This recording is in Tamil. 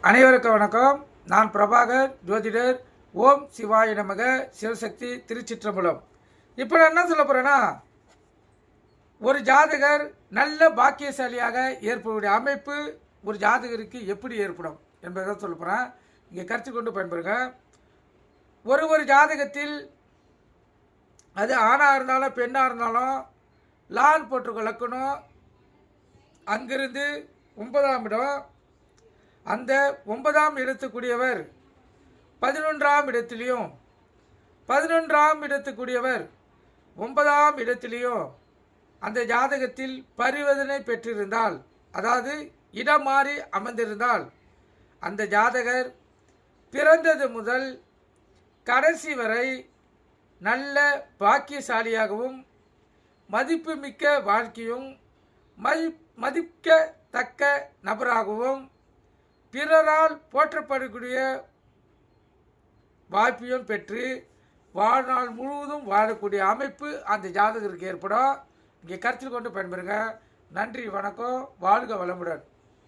அனைவருக்கும் வணக்கம். நான் பிரபாகர் ஜோதிடர். ஓம் சிவாய நமக. சிவசக்தி திருச்சிற்றம்பலம். இப்போ நான் என்ன சொல்ல போகிறேன்னா, ஒரு ஜாதகர் நல்ல பாக்கியசாலியாக ஏற்படக்கூடிய அமைப்பு ஒரு ஜாதகருக்கு எப்படி ஏற்படும் என்பதை சொல்ல போகிறேன். இங்கே கருத்து கொண்டு பயன்படுங்க. ஒரு ஜாதகத்தில் அது ஆணாக இருந்தாலும் பெண்ணாக இருந்தாலும் லால் போட்டுக்க லக்கணம், அங்கிருந்து 9ஆம் இடம், அந்த 9ஆம் இடத்துக்குரியவர் 11ஆம் இடத்திலையும் 11ஆம் இடத்துக்குரியவர் 9ஆம் இடத்திலையும் அந்த ஜாதகத்தில் பரிவர்த்தனை பெற்றிருந்தால், அதாவது இடம் மாறி அமர்ந்திருந்தால், அந்த ஜாதகர் பிறந்தது முதல் கடைசி வரை நல்ல பாக்கியசாலியாகவும் மதிப்புமிக்க வாழ்க்கையும் மதிக்கத்தக்க நபராகவும் பிறரால் போற்றப்படக்கூடிய வாய்ப்பையும் பெற்று வாழ்நாள் முழுவதும் வாழக்கூடிய அமைப்பு அந்த ஜாதகருக்கு ஏற்படும். இங்கே கருத்தில் கொண்டு பயன்பெறுங்க. நன்றி, வணக்கம், வாழ்க வளமுடன்.